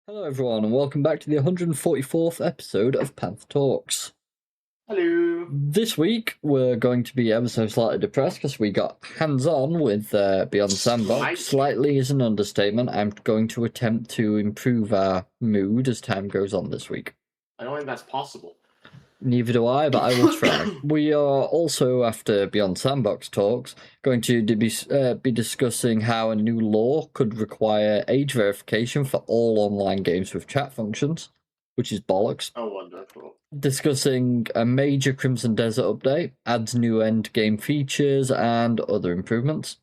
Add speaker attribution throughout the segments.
Speaker 1: Hello everyone and welcome back to the 144th episode of PandTha Talks.
Speaker 2: Hello.
Speaker 1: This week we're going to be ever so slightly depressed because we got hands-on with Beyond Sandbox. Slightly is an understatement. I'm going to attempt to improve our mood as time goes on this week.
Speaker 2: I don't think that's possible.
Speaker 1: Neither do I, but I will try. We are also, after Beyond Sandbox talks, going to be discussing how a new law could require age verification for all online games with chat functions, which is bollocks.
Speaker 2: Oh, wonderful.
Speaker 1: Discussing a major Crimson Desert update, adds new end game features and other improvements,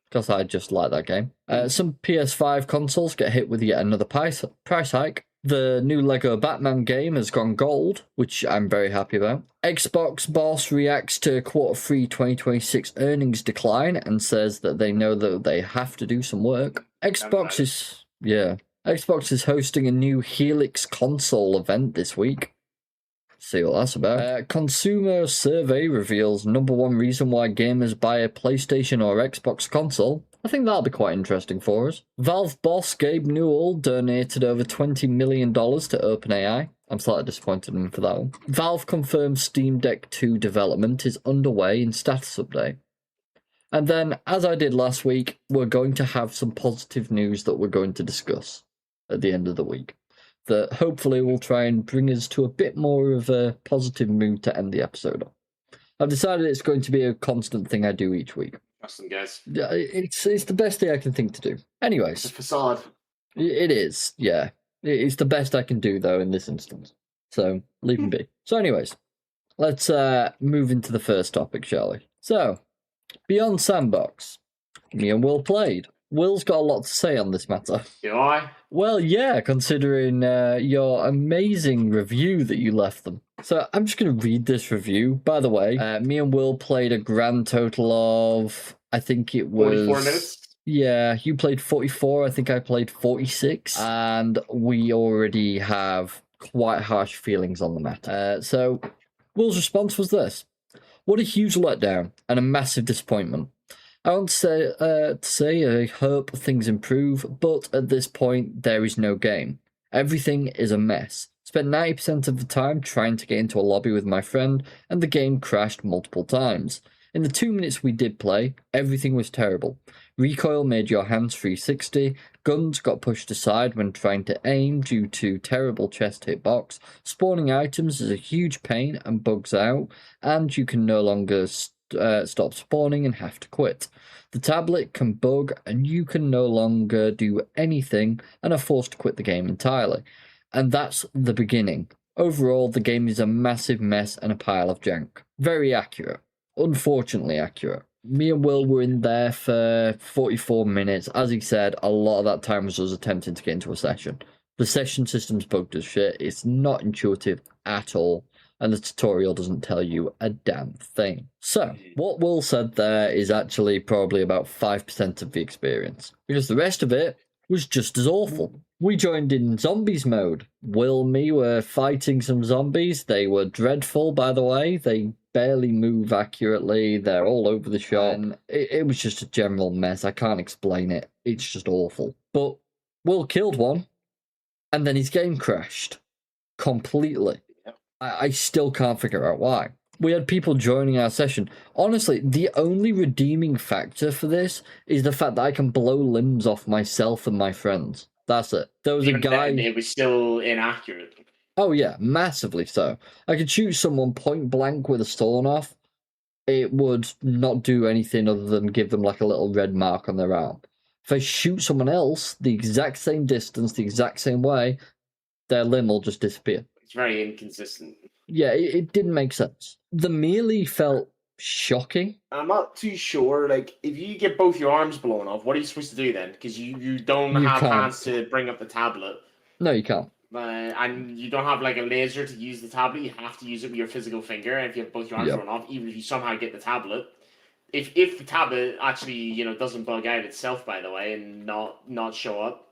Speaker 1: because I just like that game. Some PS5 consoles get hit with yet another price hike. The new Lego Batman game has gone gold, which I'm very happy about. Xbox boss reacts to Q3 2026 earnings decline and says that they know that they have to do some work. Xbox is hosting a new Helix console event this week. See what that's about. Consumer survey reveals #1 reason why gamers buy a PlayStation or Xbox console. I think that'll be quite interesting for us. Valve boss Gabe Newell donated over $20 million to OpenAI. I'm slightly disappointed in him for that one. Valve confirms Steam Deck 2 development is underway in status update. And then, as I did last week, we're going to have some positive news that we're going to discuss at the end of the week, that hopefully will try and bring us to a bit more of a positive mood to end the episode on. I've decided it's going to be a constant thing I do each week.
Speaker 2: Awesome, guys.
Speaker 1: It's the best thing I can think to do. Anyways.
Speaker 2: It's a facade.
Speaker 1: It is, yeah. It's the best I can do, though, in this instance. So, leave him be. So anyways, let's move into the first topic, shall we? So, Beyond Sandbox. Me and Will played. Will's got a lot to say on this matter.
Speaker 2: Do I?
Speaker 1: Well, yeah, considering your amazing review that you left them. So I'm just going to read this review. By the way, me and Will played a grand total of, I think it was...
Speaker 2: 44 minutes?
Speaker 1: Yeah, you played 44, I think I played 46. And we already have quite harsh feelings on the matter. So Will's response was this. What a huge letdown and a massive disappointment. I want to say I hope things improve, but at this point, there is no game. Everything is a mess. Spent 90% of the time trying to get into a lobby with my friend, and the game crashed multiple times. In the 2 minutes we did play, everything was terrible. Recoil made your hands 360, guns got pushed aside when trying to aim due to terrible chest hitbox, spawning items is a huge pain and bugs out, and you can no longer stop spawning and have to quit. The tablet can bug and you can no longer do anything and are forced to quit the game entirely. And that's the beginning. Overall, the game is a massive mess and a pile of junk. Very accurate. Unfortunately accurate. Me and Will were in there for 44 minutes. As he said, a lot of that time was us attempting to get into a session. The session system's bugged as shit. It's not intuitive at all. And the tutorial doesn't tell you a damn thing. So, what Will said there is actually probably about 5% of the experience, because the rest of it was just as awful. We joined in zombies mode. Will and me were fighting some zombies. They were dreadful, by the way. They barely move accurately. They're all over the shop. And it was just a general mess. I can't explain it. It's just awful. But Will killed one, and then his game crashed completely. I still can't figure out why. We had people joining our session. Honestly, the only redeeming factor for this is the fact that I can blow limbs off myself and my friends. That's it. There was a guy...
Speaker 2: It was still inaccurate.
Speaker 1: Oh yeah, massively so. I could shoot someone point blank with a stone off. It would not do anything other than give them like a little red mark on their arm. If I shoot someone else the exact same distance, the exact same way, their limb will just disappear.
Speaker 2: It's very inconsistent.
Speaker 1: Yeah, it didn't make sense. The melee felt shocking.
Speaker 2: I'm not too sure. Like, if you get both your arms blown off, what are you supposed to do then? Because you don't have hands to bring up the tablet.
Speaker 1: No, you can't.
Speaker 2: And you don't have like a laser to use the tablet. You have to use it with your physical finger. And if you have both your arms blown off, even if you somehow get the tablet, if the tablet actually doesn't bug out itself, by the way, and not show up.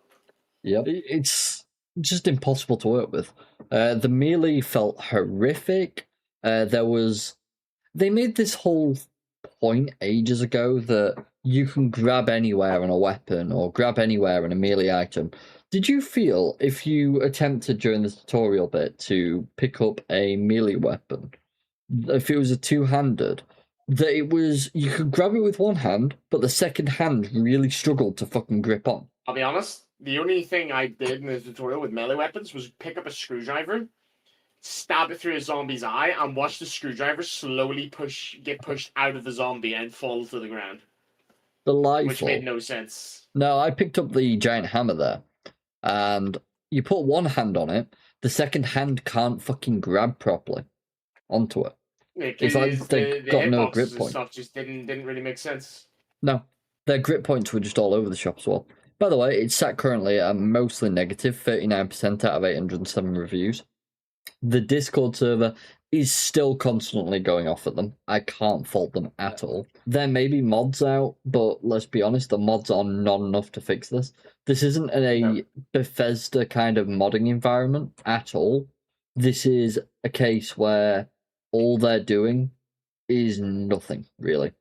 Speaker 1: Yep, it's just impossible to work with. The melee felt horrific. They made this whole point ages ago that you can grab anywhere on a weapon or grab anywhere on a melee item Did you feel if you attempted during the tutorial bit to pick up a melee weapon, if it was a two-handed, that you could grab it with one hand, but the second hand really struggled to fucking grip on?
Speaker 2: I'll be honest, the only thing I did in the tutorial with melee weapons was pick up a screwdriver, stab it through a zombie's eye, and watch the screwdriver slowly get pushed out of the zombie and fall to the ground.
Speaker 1: Delightful.
Speaker 2: Which made no sense.
Speaker 1: No, I picked up the giant hammer there, and you put one hand on it, the second hand can't fucking grab properly onto it.
Speaker 2: Yeah,
Speaker 1: it's like they've got no grip point.
Speaker 2: Stuff just didn't really make sense.
Speaker 1: No, their grip points were just all over the shop as well. By the way, it's sat currently at mostly negative, 39% out of 807 reviews. The Discord server is still constantly going off at them. I can't fault them at all. There may be mods out, but let's be honest, the mods are not enough to fix this. This isn't a Bethesda kind of modding environment at all. This is a case where all they're doing is nothing, really.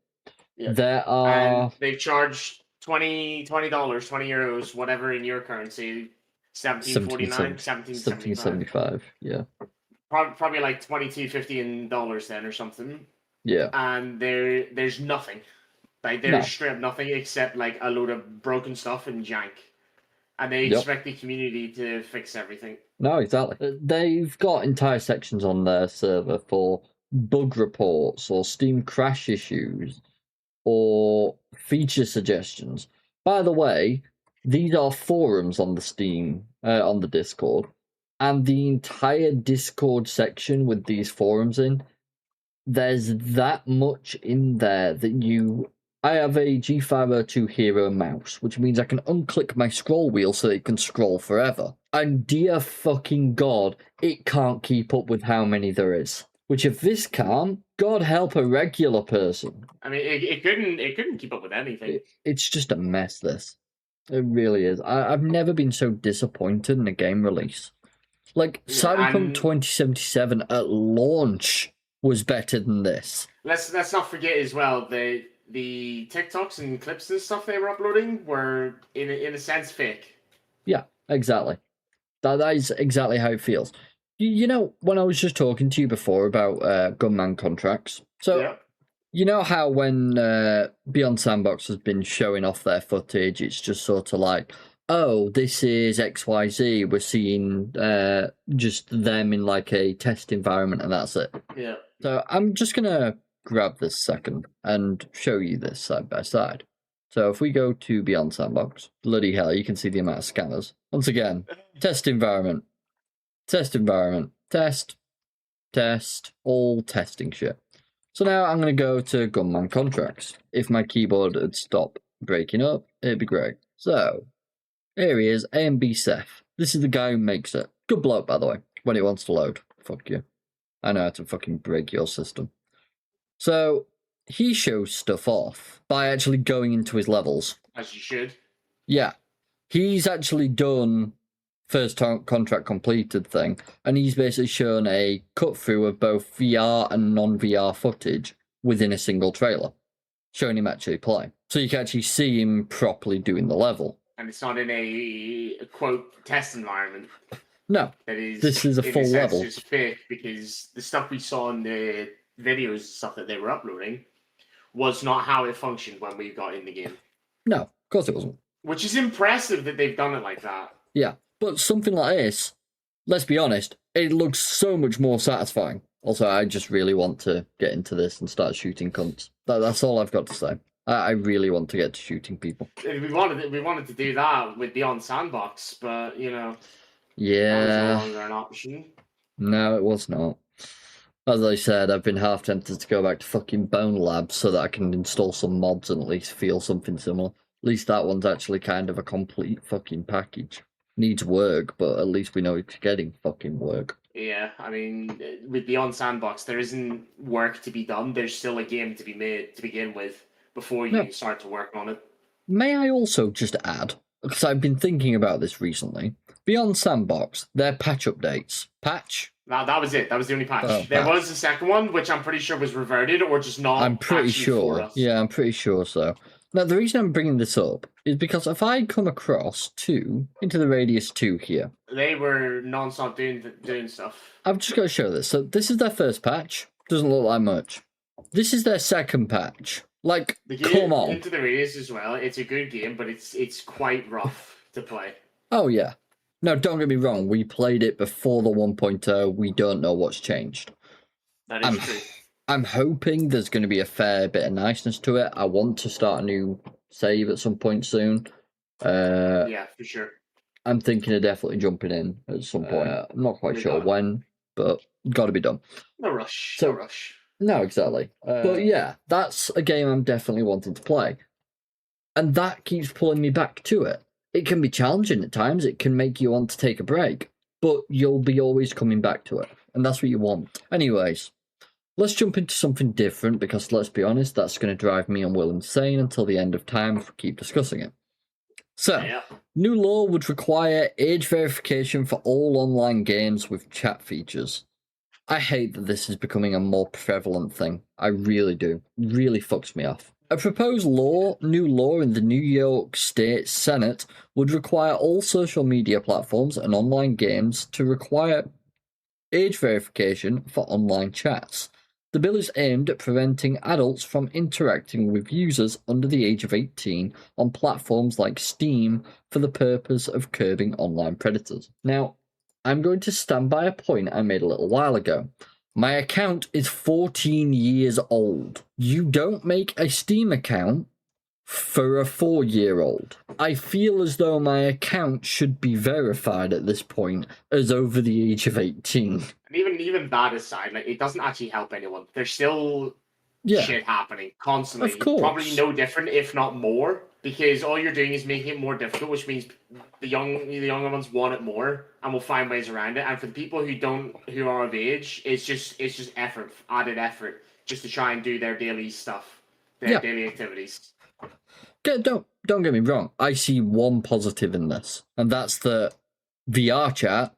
Speaker 2: Yeah.
Speaker 1: And
Speaker 2: they've charged $20, €20, whatever in your currency, $17.49, $17.75.
Speaker 1: Yeah.
Speaker 2: Probably like $22.50 in dollars then or something.
Speaker 1: Yeah.
Speaker 2: And there's nothing. Like there's straight up nothing except like a load of broken stuff and jank. And they expect the community to fix everything.
Speaker 1: No, exactly. They've got entire sections on their server for bug reports or Steam crash issues or feature suggestions. By the way, these are forums on the Steam, on the Discord, and the entire Discord section with these forums in, there's that much in there that I have a G502 Hero mouse, which means I can unclick my scroll wheel so it can scroll forever. And dear fucking God, it can't keep up with how many there is. Which if this can't, God help a regular person.
Speaker 2: I mean, it couldn't keep up with anything.
Speaker 1: It's just a mess, this. It really is. I've never been so disappointed in a game release. Like, Cyberpunk 2077 at launch was better than this.
Speaker 2: Let's not forget as well, the TikToks and clips and stuff they were uploading were, in a sense, fake.
Speaker 1: Yeah, exactly. That is exactly how it feels. You know, when I was just talking to you before about Gunman Contracts, so you know how when Beyond Sandbox has been showing off their footage, it's just sort of like, oh, this is XYZ, we're seeing just them in like a test environment and that's it.
Speaker 2: Yeah.
Speaker 1: So I'm just going to grab this second and show you this side by side. So if we go to Beyond Sandbox, bloody hell, you can see the amount of scanners. Once again, test environment, test, all testing shit. So now I'm going to go to Gunman Contracts. If my keyboard had stopped breaking up, it'd be great. So here he is, A and B Seth. This is the guy who makes it. Good bloke, by the way, when it wants to load. Fuck you. I know how to fucking break your system. So he shows stuff off by actually going into his levels.
Speaker 2: As you should.
Speaker 1: Yeah. He's actually done first contract completed thing, and he's basically shown a cut through of both VR and non-VR footage within a single trailer, showing him actually play. So you can actually see him properly doing the level.
Speaker 2: And it's not in a quote test environment.
Speaker 1: No, this is a full level.
Speaker 2: It's fake because the stuff we saw in the videos and stuff that they were uploading was not how it functioned when we got in the game.
Speaker 1: No, of course it wasn't.
Speaker 2: Which is impressive that they've done it like that.
Speaker 1: Yeah, but something like this, let's be honest, it looks so much more satisfying. Also, I just really want to get into this and start shooting cunts. That's all I've got to say. I really want to get to shooting people.
Speaker 2: We wanted to do that with Beyond Sandbox, but, you know...
Speaker 1: Yeah.
Speaker 2: That was no longer an option.
Speaker 1: No, it was not. As I said, I've been half tempted to go back to fucking Bone Labs so that I can install some mods and at least feel something similar. At least that one's actually kind of a complete fucking package. Needs work, but at least we know it's getting fucking work.
Speaker 2: Yeah, I mean, with Beyond Sandbox, there isn't work to be done. There's still a game to be made to begin with before you start to work on it.
Speaker 1: May I also just add, because I've been thinking about this recently, Beyond Sandbox, their patch updates. Patch?
Speaker 2: No, that was it. That was the only patch. There was a second one, which I'm pretty sure was reverted or just not.
Speaker 1: I'm pretty sure. Yeah, I'm pretty sure so. Now, the reason I'm bringing this up is because if I come across 2 into the radius 2 here,
Speaker 2: they were non-stop doing stuff.
Speaker 1: I've just got to show this. So this is their first patch. Doesn't look like much. This is their second patch. Like, come on.
Speaker 2: Into the radius as well. It's a good game, but it's quite rough to play.
Speaker 1: Oh, yeah. No, don't get me wrong. We played it before the 1.0. We don't know what's changed.
Speaker 2: That is true.
Speaker 1: I'm hoping there's going to be a fair bit of niceness to it. I want to start a new save at some point soon.
Speaker 2: Yeah, for sure.
Speaker 1: I'm thinking of definitely jumping in at some point. I'm not quite sure when, but got to be done.
Speaker 2: No rush.
Speaker 1: So,
Speaker 2: no rush.
Speaker 1: No, exactly. But yeah, that's a game I'm definitely wanting to play. And that keeps pulling me back to it. It can be challenging at times. It can make you want to take a break. But you'll be always coming back to it. And that's what you want. Anyways, let's jump into something different because, let's be honest, that's going to drive me and Will insane until the end of time if we keep discussing it. So, new law would require age verification for all online games with chat features. I hate that this is becoming a more prevalent thing. I really do. It really fucks me off. A proposed new law in the New York State Senate would require all social media platforms and online games to require age verification for online chats. The bill is aimed at preventing adults from interacting with users under the age of 18 on platforms like Steam for the purpose of curbing online predators. Now, I'm going to stand by a point I made a little while ago. My account is 14 years old. You don't make a Steam account for a 4-year-old. I feel as though my account should be verified at this point as over the age of 18.
Speaker 2: And even that aside, like, it doesn't actually help anyone. There's still shit happening constantly.
Speaker 1: Of course.
Speaker 2: Probably no different, if not more, because all you're doing is making it more difficult, which means the younger ones want it more and will find ways around it. And for the people who are of age, it's just added effort, just to try and do their daily stuff, their daily activities.
Speaker 1: Don't get me wrong. I see one positive in this, and that's that VR chat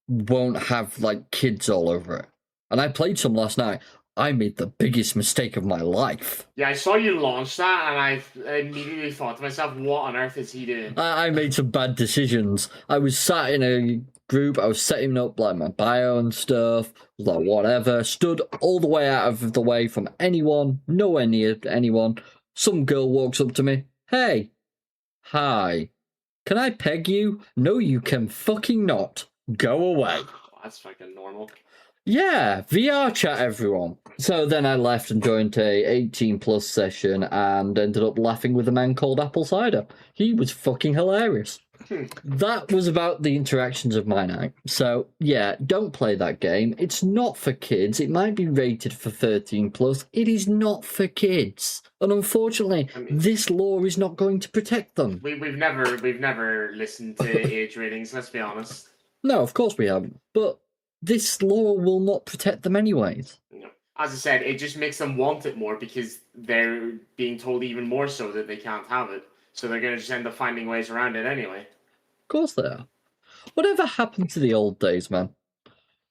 Speaker 1: won't have like kids all over it. And I played some last night. I made the biggest mistake of my life.
Speaker 2: Yeah, I saw you launch that, and I immediately thought to myself, what on earth is he doing?
Speaker 1: I made some bad decisions. I was sat in a group, I was setting up like my bio and stuff, was like whatever, stood all the way out of the way from anyone, nowhere near anyone. Some girl walks up to me, hey, hi, can I peg you? No, you can fucking not. Go away.
Speaker 2: That's fucking normal.
Speaker 1: Yeah, VR chat, everyone. So then I left and joined a 18+ session and ended up laughing with a man called Apple Cider. He was fucking hilarious. That was about the interactions of my night. So yeah, don't play that game. It's not for kids. It might be rated for 13+. It is not for kids. And unfortunately, this law is not going to protect them.
Speaker 2: We've never listened to age ratings, let's be honest.
Speaker 1: No, of course we haven't. But this law will not protect them anyways.
Speaker 2: No. As I said, it just makes them want it more because they're being told even more so that they can't have it. So they're going to just end up finding ways around it anyway.
Speaker 1: Of course they are. Whatever happened to the old days, man?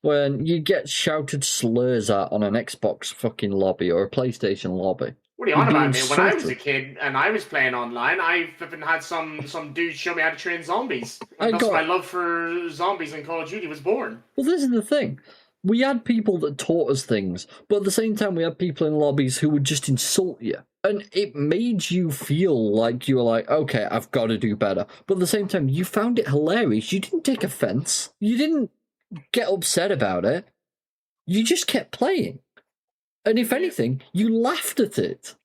Speaker 1: When you get shouted slurs at on an Xbox fucking lobby or a PlayStation lobby.
Speaker 2: What are you on about, man? When I was a kid and I was playing online, I flipping had some dude show me how to train zombies. And that's my love for zombies in Call of Duty was born.
Speaker 1: Well, this is the thing. We had people that taught us things, but at the same time we had people in lobbies who would just insult you. And it made you feel like you were like, okay, I've got to do better. But at the same time, you found it hilarious. You didn't take offense. You didn't get upset about it. You just kept playing. And if anything, you laughed at it.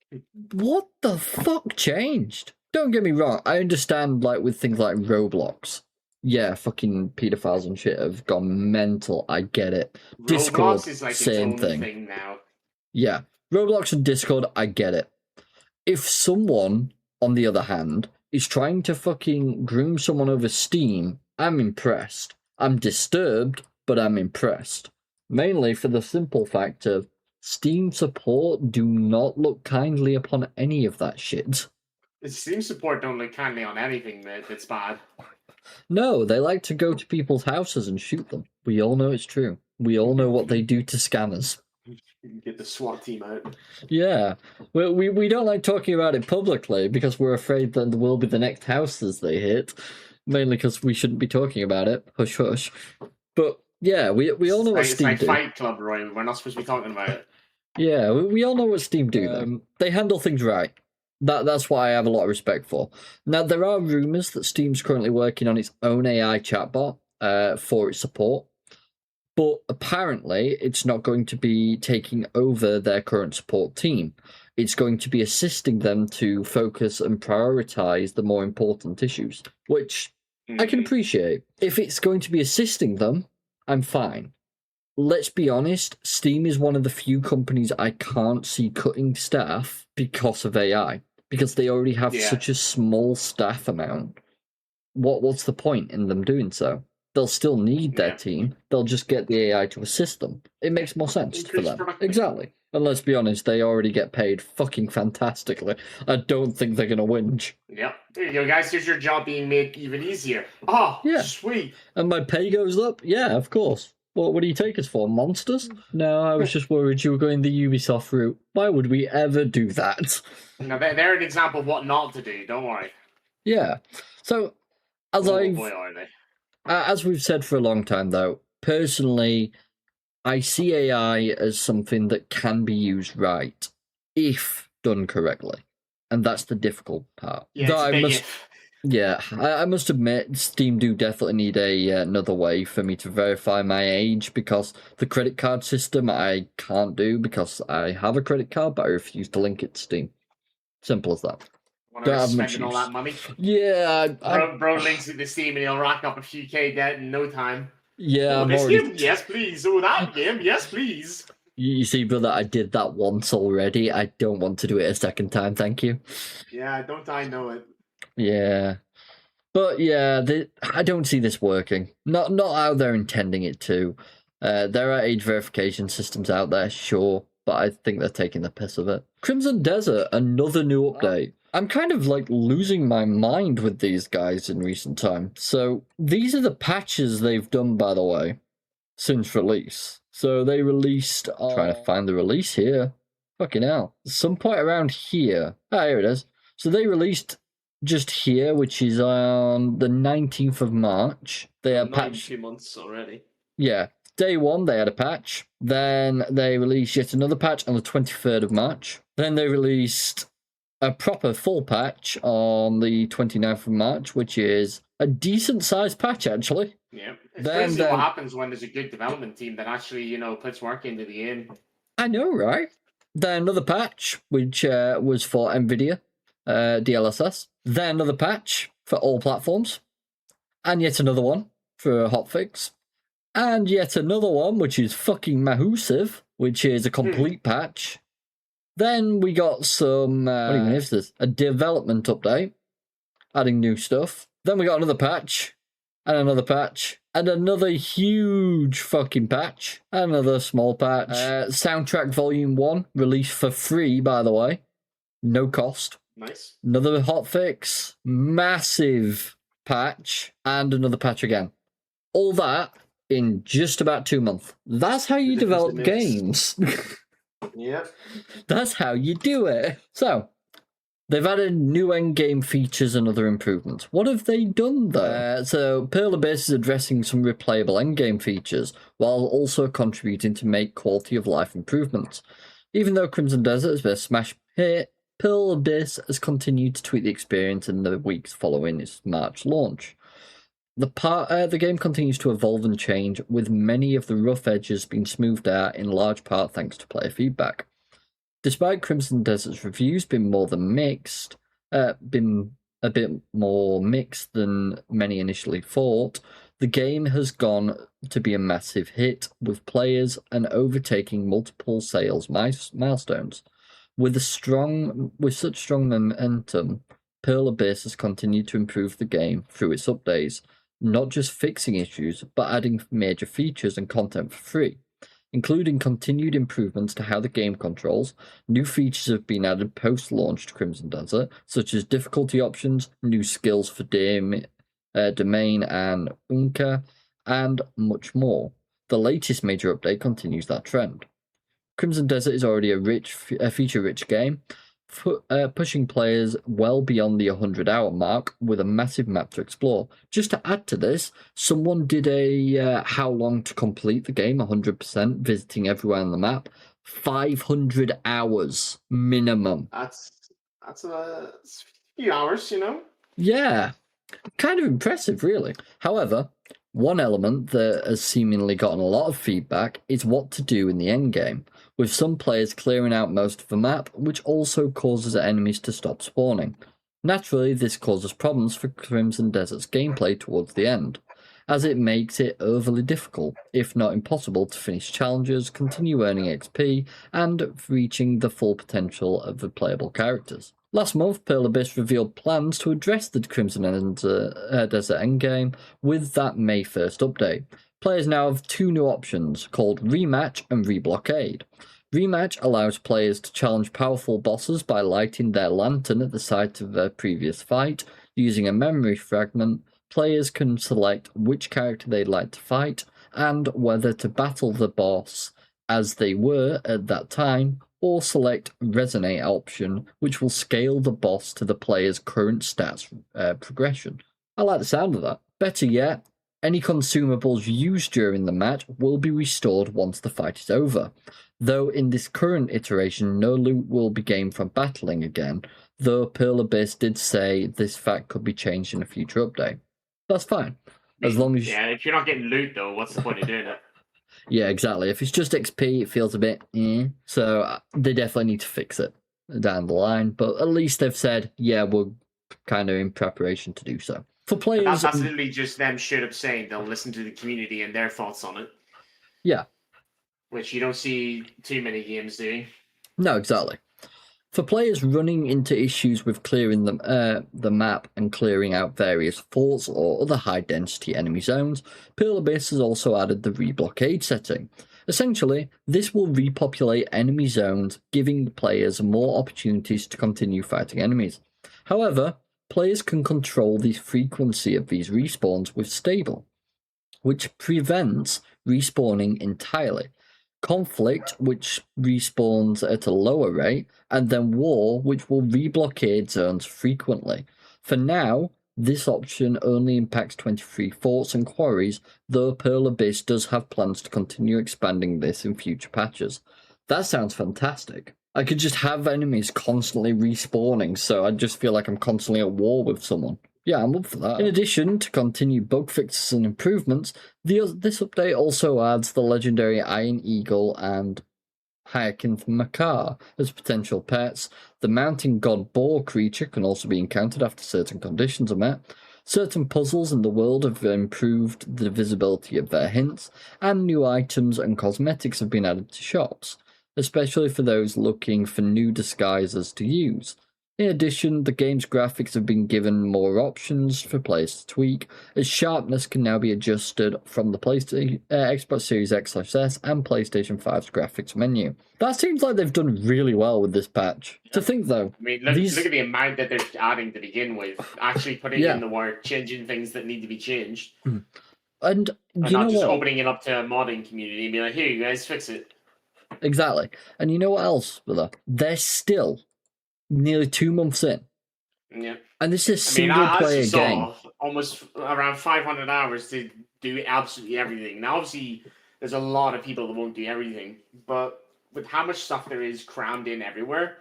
Speaker 1: What the fuck changed? Don't get me wrong, I understand, like, with things like Roblox. Yeah, fucking pedophiles and shit have gone mental. I get it. Discord,
Speaker 2: Roblox is like
Speaker 1: same
Speaker 2: its own thing now.
Speaker 1: Yeah, Roblox and Discord, I get it. If someone, on the other hand, is trying to fucking groom someone over Steam, I'm impressed. I'm disturbed, but I'm impressed. Mainly for the simple fact of Steam support do not look kindly upon any of that shit.
Speaker 2: The Steam support don't look kindly on anything that's bad.
Speaker 1: No, they like to go to people's houses and shoot them. We all know it's true. We all know what they do to scammers.
Speaker 2: Get the SWAT team out.
Speaker 1: Yeah. We don't like talking about it publicly because we're afraid that there will be the next houses they hit. Mainly because we shouldn't be talking about it. Hush, hush. But yeah, we all know what Steam
Speaker 2: it's
Speaker 1: do.
Speaker 2: like Fight Club, Roy. We're not supposed to be talking about it.
Speaker 1: Yeah, we all know what Steam do. They handle things right. That's what I have a lot of respect for. Now, there are rumours that Steam's currently working on its own AI chatbot for its support. But apparently, it's not going to be taking over their current support team. It's going to be assisting them to focus and prioritize the more important issues, which I can appreciate. If it's going to be assisting them, I'm fine. Let's be honest, Steam is one of the few companies I can't see cutting staff because of AI, because they already have such a small staff amount. What's the point in them doing so? They'll still need their team. They'll just get the AI to assist them. It makes more sense for them. Exactly. And let's be honest, they already get paid fucking fantastically. I don't think they're going to whinge.
Speaker 2: Yep. There you go, guys. Here's your job being made even easier. Oh, yeah. Sweet.
Speaker 1: And my pay goes up? Yeah, of course. What do you take us for? Monsters? No, I was just worried you were going the Ubisoft route. Why would we ever do that?
Speaker 2: No, they're an example of what not to do. Don't worry.
Speaker 1: Yeah. So, as we've said for a long time, though, personally, I see AI as something that can be used right, if done correctly. And that's the difficult part. Yeah, I must admit, Steam do definitely need another way for me to verify my age, because the credit card system I can't do because I have a credit card, but I refuse to link it to Steam. Simple as that.
Speaker 2: Don't have much use. All that money.
Speaker 1: Yeah,
Speaker 2: bro links it to Steam and he'll rack up a few K debt in no time.
Speaker 1: Yeah,
Speaker 2: this game, yes please. Oh, that game, yes please.
Speaker 1: You see, brother, I did that once already. I don't want to do it a second time, thank you.
Speaker 2: Yeah, don't I know it.
Speaker 1: Yeah. But yeah, I don't see this working. Not how they're intending it to. There are age verification systems out there, sure, but I think they're taking the piss of it. Crimson Desert, another new update. I'm kind of like losing my mind with these guys in recent time. So these are the patches they've done, by the way, since release. So they released... trying to find the release here. Fucking hell. Some point around here. Ah, here it is. So they released just here, which is on the 19th of March. They had patch...
Speaker 2: 2 months already.
Speaker 1: Yeah. Day one, they had a patch. Then they released yet another patch on the 23rd of March. Then they released a proper full patch on the 29th of March, which is a decent-sized patch, actually.
Speaker 2: Yeah. It's crazy what happens when there's a good development team that actually, puts work into the game.
Speaker 1: I know, right? Then another patch, which was for NVIDIA, DLSS. Then another patch for all platforms. And yet another one for a hotfix. And yet another one, which is fucking massive, which is a complete patch. Then we got some, what even is this? A development update, adding new stuff. Then we got another patch, and another patch, and another huge fucking patch, and another small patch. Soundtrack Volume 1, released for free, by the way. No cost.
Speaker 2: Nice.
Speaker 1: Another hotfix, massive patch, and another patch again. All that in just about 2 months. That's how you develop games.
Speaker 2: Yep.
Speaker 1: That's how you do it. So, they've added new endgame features and other improvements. What have they done, though? So, Pearl Abyss is addressing some replayable endgame features, while also contributing to make quality of life improvements. Even though Crimson Desert has been a smash hit, Pearl Abyss has continued to tweak the experience in the weeks following its March launch. The game continues to evolve and change, with many of the rough edges being smoothed out in large part thanks to player feedback. Despite Crimson Desert's reviews being been a bit more mixed than many initially thought, the game has gone to be a massive hit, with players and overtaking multiple sales milestones. With such strong momentum, Pearl Abyss has continued to improve the game through its updates, not just fixing issues, but adding major features and content for free, including continued improvements to how the game controls. New features have been added post-launch to Crimson Desert, such as difficulty options, new skills for Domain and Unka, and much more. The latest major update continues that trend. Crimson Desert is already a feature-rich game, pushing players well beyond the 100-hour mark with a massive map to explore. Just to add to this, someone did a how long to complete the game, 100%, visiting everywhere on the map. 500 hours minimum.
Speaker 2: That's a few hours, you know?
Speaker 1: Yeah, kind of impressive, really. However, one element that has seemingly gotten a lot of feedback is what to do in the endgame, with some players clearing out most of the map, which also causes enemies to stop spawning. Naturally, this causes problems for Crimson Desert's gameplay towards the end, as it makes it overly difficult, if not impossible, to finish challenges, continue earning XP, and reaching the full potential of the playable characters. Last month, Pearl Abyss revealed plans to address the Crimson Desert endgame with that May 1st update. Players now have two new options, called Rematch and Reblockade. Rematch allows players to challenge powerful bosses by lighting their lantern at the site of their previous fight. Using a memory fragment, players can select which character they'd like to fight and whether to battle the boss as they were at that time, or select Resonate option, which will scale the boss to the player's current stats progression. I like the sound of that. Better yet, any consumables used during the match will be restored once the fight is over. Though in this current iteration, no loot will be gained from battling again, though Pearl Abyss did say this fact could be changed in a future update. That's fine. As long as...
Speaker 2: Yeah, if you're not getting loot, though, what's the point of doing it?
Speaker 1: Yeah, exactly. If it's just XP, it feels a bit So they definitely need to fix it down the line. But at least they've said, yeah, we're kind of in preparation to do so. For players...
Speaker 2: That's literally just them straight up saying they'll listen to the community and their thoughts on it.
Speaker 1: Yeah.
Speaker 2: Which you don't see too many games doing.
Speaker 1: No, exactly. For players running into issues with clearing the map and clearing out various forts or other high-density enemy zones, Pearl Abyss has also added the reblockade setting. Essentially, this will repopulate enemy zones, giving players more opportunities to continue fighting enemies. However, players can control the frequency of these respawns with Stable, which prevents respawning entirely. Conflict, which respawns at a lower rate, and then War, which will reblockade zones frequently. For now, this option only impacts 23 forts and quarries, though Pearl Abyss does have plans to continue expanding this in future patches. That sounds fantastic. I could just have enemies constantly respawning, so I just feel like I'm constantly at war with someone. Yeah, I'm up for that. In addition to continued bug fixes and improvements, this update also adds the legendary Iron Eagle and Hyacinth Macaw as potential pets. The mountain god boar creature can also be encountered after certain conditions are met. Certain puzzles in the world have improved the visibility of their hints, and new items and cosmetics have been added to shops, especially for those looking for new disguises to use. In addition, the game's graphics have been given more options for players to tweak, as sharpness can now be adjusted from the Xbox Series X/S and PlayStation 5's graphics menu. That seems like they've done really well with this patch. To think, though...
Speaker 2: I mean, look at the amount that they're adding to begin with. Actually putting in the work, changing things that need to be changed.
Speaker 1: And
Speaker 2: not just opening it up to a modding community and be like, here, you guys, fix it.
Speaker 1: Exactly. And you know what else, brother? They're still nearly 2 months in.
Speaker 2: Yeah.
Speaker 1: And this is a single-player game.
Speaker 2: Almost around 500 hours to do absolutely everything. Now, obviously, there's a lot of people that won't do everything. But with how much stuff there is crammed in everywhere,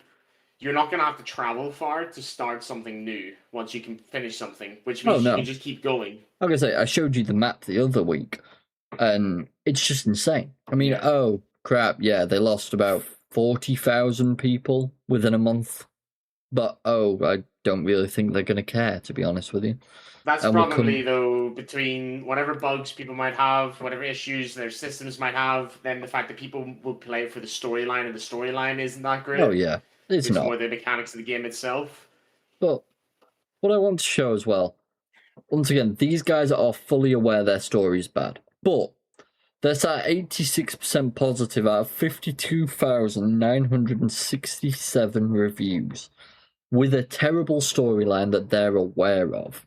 Speaker 2: you're not going to have to travel far to start something new once you can finish something, which means you can just keep going.
Speaker 1: Like I say, I showed you the map the other week, and it's just insane. I mean, oh, crap, yeah, they lost about 40,000 people within a month. But, I don't really think they're going to care, to be honest with you.
Speaker 2: That's probably, though, between whatever bugs people might have, whatever issues their systems might have, then the fact that people will play it for the storyline, and the storyline isn't that great.
Speaker 1: Oh, yeah. It's not.
Speaker 2: More the mechanics of the game itself.
Speaker 1: But what I want to show as well, once again, these guys are fully aware their story is bad. But that's at 86% positive out of 52,967 reviews, with a terrible storyline that they're aware of.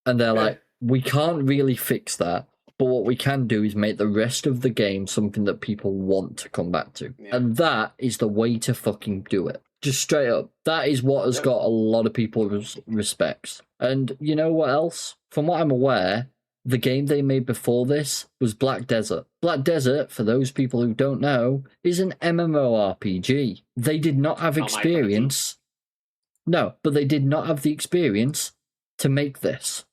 Speaker 1: And they're like, we can't really fix that, But what we can do is make the rest of the game something that people want to come back to.
Speaker 2: Yeah.
Speaker 1: And that is the way to fucking do it. Just straight up. That is what has got a lot of people respects. And you know what else? From what I'm aware, the game they made before this was Black Desert. Black Desert, for those people who don't know, is an MMORPG. They did not have experience. No, but they did not have the experience to make this.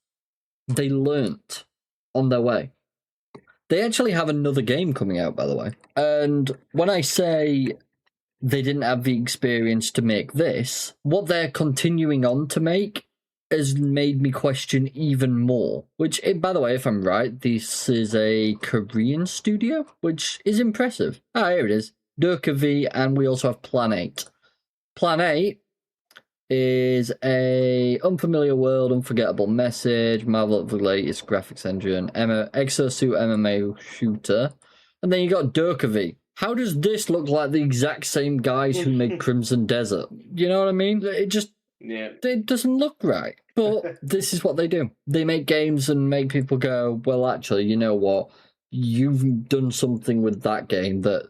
Speaker 1: They learnt on their way. They actually have another game coming out, by the way. And when I say they didn't have the experience to make this, what they're continuing on to make has made me question even more. Which, by the way, if I'm right, this is a Korean studio, which is impressive. Here it is. Durka V, and we also have Plan 8. Plan 8 is a unfamiliar world, unforgettable message, marvel at the latest graphics engine, exosuit MMA shooter, and then you got Durka V. How does this look like the exact same guys who made Crimson Desert? You know what I mean? It doesn't look right. But this is what they do. They make games and make people go, well, actually, you know what? You've done something with that game that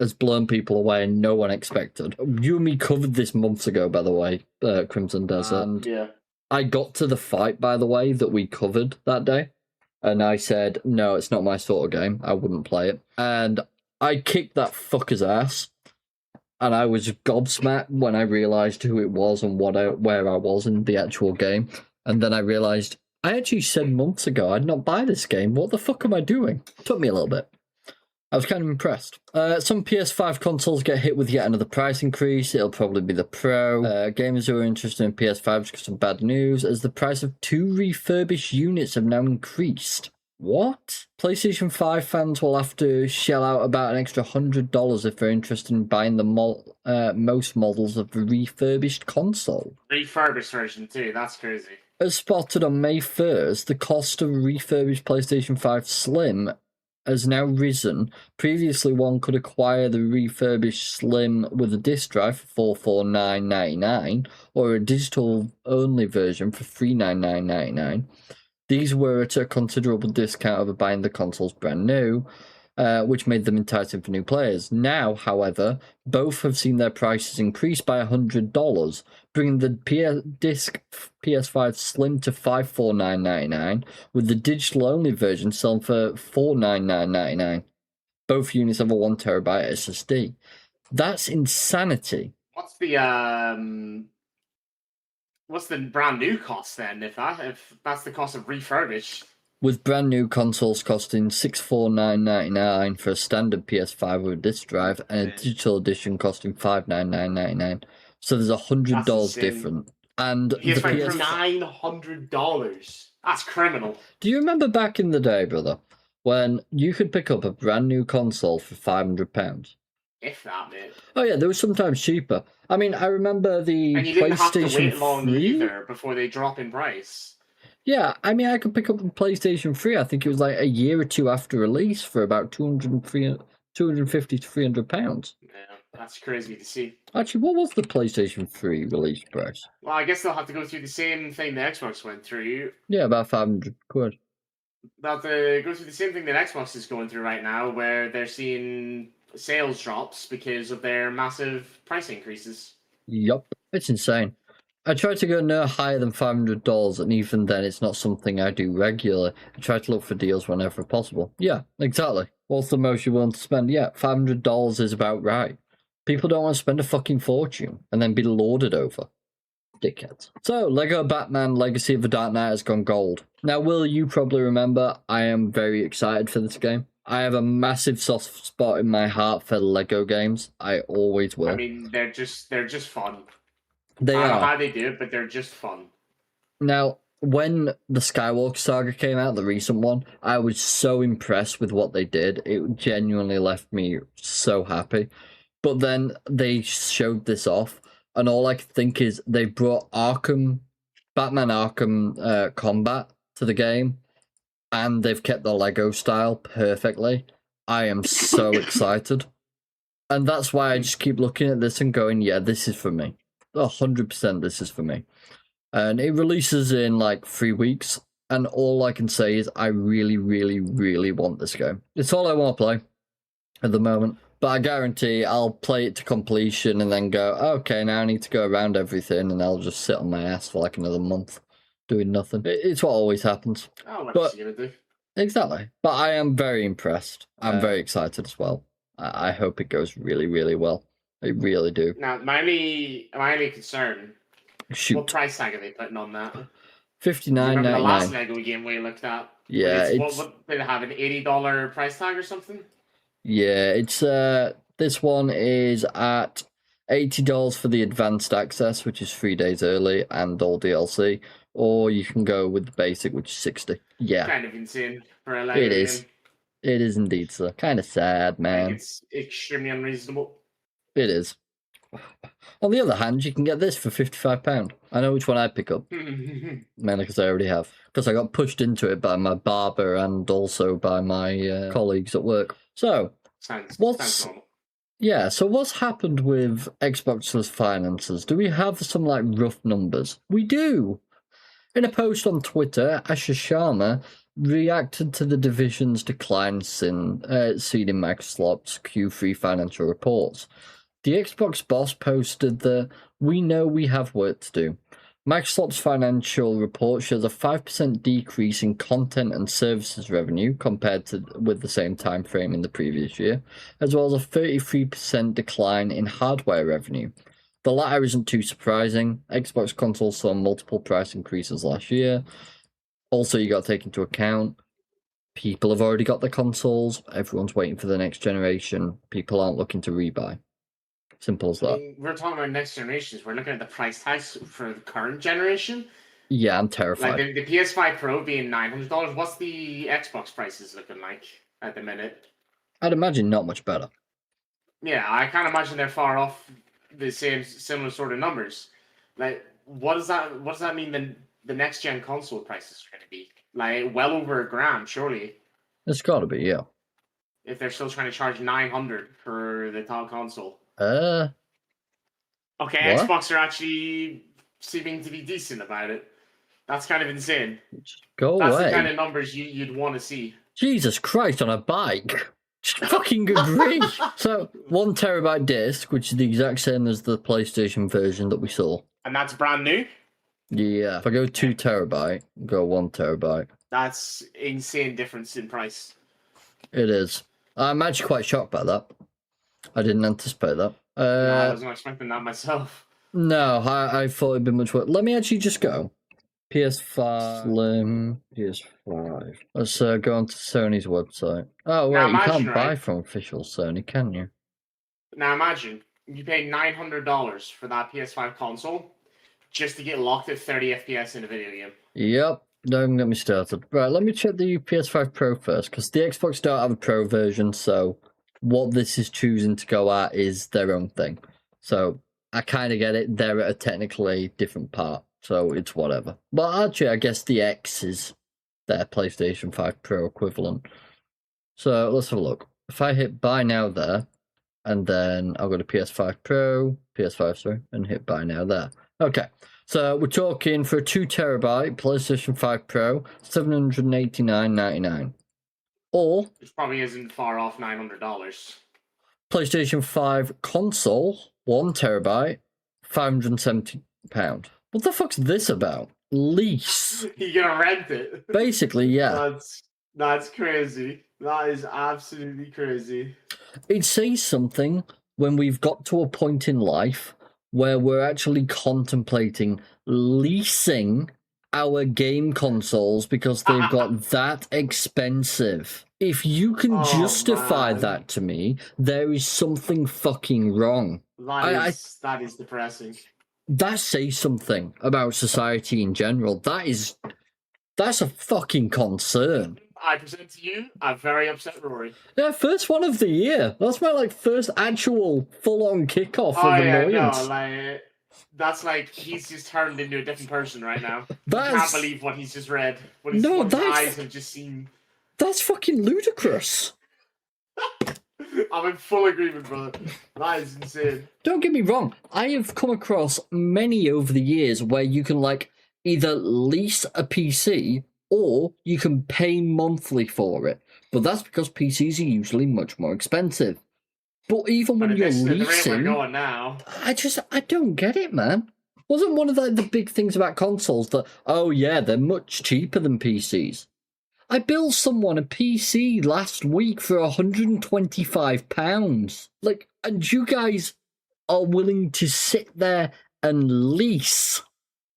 Speaker 1: has blown people away and no one expected. You and me covered this months ago, by the way, Crimson Desert. I got to the fight, by the way, that we covered that day. And I said, no, it's not my sort of game. I wouldn't play it. And I kicked that fucker's ass. And I was gobsmacked when I realised who it was and where I was in the actual game. And then I realised, I actually said months ago I'd not buy this game. What the fuck am I doing? Took me a little bit. I was kind of impressed. Some PS5 consoles get hit with yet another price increase. It'll probably be the Pro. Gamers who are interested in PS5's got some bad news, as the price of 2 refurbished units have now increased. What? PlayStation 5 fans will have to shell out about an extra $100 if they're interested in buying the most models of the refurbished console.
Speaker 2: Refurbished version too, that's crazy.
Speaker 1: As spotted on May 1st, the cost of a refurbished PlayStation 5 Slim has now risen. Previously, one could acquire the refurbished Slim with a disc drive for $449.99 or a digital-only version for $399.99. These were at a considerable discount over buying the consoles brand new, which made them enticing for new players. Now, however, both have seen their prices increase by $100, bringing the disc PS5 Slim to $549.99, with the digital-only version selling for $499.99. Both units have a 1TB SSD. That's insanity.
Speaker 2: What's the brand new cost then? If that's the cost of refurbished,
Speaker 1: with brand new consoles costing $649.99 for a standard PS5 with a disc drive, and a digital edition costing $599.99. So there's $100 different. And
Speaker 2: PS5 for $900. That's criminal.
Speaker 1: Do you remember back in the day, brother, when you could pick up a brand new console for £500?
Speaker 2: If that, mate.
Speaker 1: Oh yeah, they were sometimes cheaper. I mean, I remember the
Speaker 2: and you didn't
Speaker 1: PlayStation
Speaker 2: have to wait long
Speaker 1: 3
Speaker 2: either before they drop in price.
Speaker 1: Yeah, I mean, I could pick up a PlayStation 3. I think it was like a year or two after release for about £250 to £300.
Speaker 2: Yeah, that's crazy to see.
Speaker 1: Actually, what was the PlayStation 3 release price?
Speaker 2: Well, I guess they'll have to go through the same thing the Xbox went through.
Speaker 1: Yeah, about £500.
Speaker 2: They'll have to go through the same thing that Xbox is going through right now, where they're seeing sales drops because of their massive price increases.
Speaker 1: Yup, it's insane. I try to go no higher than $500, and even then it's not something I do regularly. I try to look for deals whenever possible. Yeah, exactly. What's the most you're willing to spend? Yeah, $500 is about right. People don't want to spend a fucking fortune and then be lorded over. Dickheads. So, Lego Batman Legacy of the Dark Knight has gone gold. Now, Will, you probably remember, I am very excited for this game. I have a massive soft spot in my heart for Lego games. I always will.
Speaker 2: I mean, they're just fun.
Speaker 1: They
Speaker 2: I don't
Speaker 1: are.
Speaker 2: know how they do it, but they're just fun.
Speaker 1: Now, when the Skywalker Saga came out, the recent one, I was so impressed with what they did. It genuinely left me so happy. But then they showed this off, and all I could think is they brought Batman Arkham combat to the game, and they've kept the Lego style perfectly. I am so excited. And that's why I just keep looking at this and going, yeah, this is for me. 100% this is for me. And it releases in like 3 weeks. And all I can say is I really, really, really want this game. It's all I want to play at the moment. But I guarantee I'll play it to completion and then go, okay, now I need to go around everything, and I'll just sit on my ass for like another month doing nothing. It's what always happens.
Speaker 2: Oh, what's he gonna do?
Speaker 1: Exactly. But I am very impressed. I'm very excited as well. I hope it goes really, really well. I really do.
Speaker 2: Now, my only concern,
Speaker 1: Shoot.
Speaker 2: what price tag are they putting on that?
Speaker 1: $59.99.
Speaker 2: The last Lego game we looked at.
Speaker 1: Yeah,
Speaker 2: what did it have, an $80 price tag or something?
Speaker 1: Yeah, it's this one is at $80 for the advanced access, which is 3 days early and all DLC, or you can go with the basic, which is $60. Yeah,
Speaker 2: Kind of insane for a Lego
Speaker 1: it is.
Speaker 2: game.
Speaker 1: It is indeed, sir. Kind of sad, man.
Speaker 2: It's extremely unreasonable.
Speaker 1: It is. On the other hand, you can get this for £55. I know which one I'd pick up. Mainly because I already have. Because I got pushed into it by my barber and also by my colleagues at work. So,
Speaker 2: sounds normal.
Speaker 1: Yeah, so what's happened with Xbox's finances? Do we have some like rough numbers? We do. In a post on Twitter, Asher Sharma reacted to the division's decline seen in Microsoft's Q3 financial reports. The Xbox boss posted that we know we have work to do. Microsoft's financial report shows a 5% decrease in content and services revenue compared with the same time frame in the previous year, as well as a 33% decline in hardware revenue. The latter isn't too surprising. Xbox consoles saw multiple price increases last year. Also, you got to take into account people have already got the consoles. Everyone's waiting for the next generation. People aren't looking to rebuy. Simple as that.
Speaker 2: I mean, we're talking about next generations. We're looking at the price tags for the current generation.
Speaker 1: Yeah, I'm terrified.
Speaker 2: Like the PS5 Pro being $900. What's the Xbox prices looking like at the minute?
Speaker 1: I'd imagine not much better.
Speaker 2: Yeah, I can't imagine they're far off the similar sort of numbers. Like, what does that mean? Then the next gen console prices are going to be like well over $1,000, surely.
Speaker 1: It's got to be, yeah.
Speaker 2: If they're still trying to charge $900 for the top console.
Speaker 1: Okay,
Speaker 2: what? Xbox are actually seeming to be decent about it. That's kind of insane.
Speaker 1: Go
Speaker 2: That's
Speaker 1: away.
Speaker 2: the kind of numbers you'd want to see.
Speaker 1: Jesus Christ, on a bike. Fucking good grief. So, 1 terabyte disc, which is the exact same as the PlayStation version that we saw.
Speaker 2: And that's brand new?
Speaker 1: Yeah. If I go 2 terabyte, go 1 terabyte.
Speaker 2: That's insane difference in price.
Speaker 1: It is. I'm actually quite shocked by that. I didn't anticipate that.
Speaker 2: No, I wasn't expecting that myself.
Speaker 1: No, I thought it'd be much worse. Let me actually just go. PS5 Slim, PS5. Let's go on to Sony's website. Oh, wait, you can't buy from official Sony, can you?
Speaker 2: Now imagine, you pay $900 for that PS5 console just to get locked at 30 FPS in a video game.
Speaker 1: Yep, don't get me started. Right, let me check the PS5 Pro first, because the Xbox don't have a Pro version, so what this is choosing to go at is their own thing. So I kind of get it. They're at a technically different part, so it's whatever. But actually, I guess the X is their PlayStation 5 Pro equivalent. So let's have a look. If I hit buy now there, and then I'll go to PS5 Pro, PS5, sorry, and hit buy now there. Okay, so we're talking for a 2 terabyte PlayStation 5 Pro, $789.99. Or,
Speaker 2: which probably isn't far off $900.
Speaker 1: PlayStation 5 console, 1 terabyte, £570. What the fuck's this about? Lease.
Speaker 2: You're gonna rent it.
Speaker 1: Basically, yeah.
Speaker 2: That's crazy. That is absolutely crazy.
Speaker 1: It says something when we've got to a point in life where we're actually contemplating leasing our game consoles because they've got that expensive. If you can justify that to me, there is something fucking wrong.
Speaker 2: That is depressing.
Speaker 1: That says something about society in general. That's a fucking concern.
Speaker 2: I present to you a very upset Rory.
Speaker 1: Yeah, first one of the year. That's my first actual full-on kickoff of annoyance.
Speaker 2: No, that's like he's just turned into a different person right now. I can't believe what he's just read. What his eyes have just seen.
Speaker 1: That's fucking ludicrous.
Speaker 2: I'm in full agreement, brother. That is insane.
Speaker 1: Don't get me wrong. I have come across many over the years where you can either lease a PC or you can pay monthly for it. But that's because PCs are usually much more expensive. But even when you're
Speaker 2: the rate we're
Speaker 1: leasing,
Speaker 2: going now,
Speaker 1: I don't get it, man. Wasn't one of the big things about consoles that, oh yeah, they're much cheaper than PCs? I built someone a PC last week for £125. Like, and you guys are willing to sit there and lease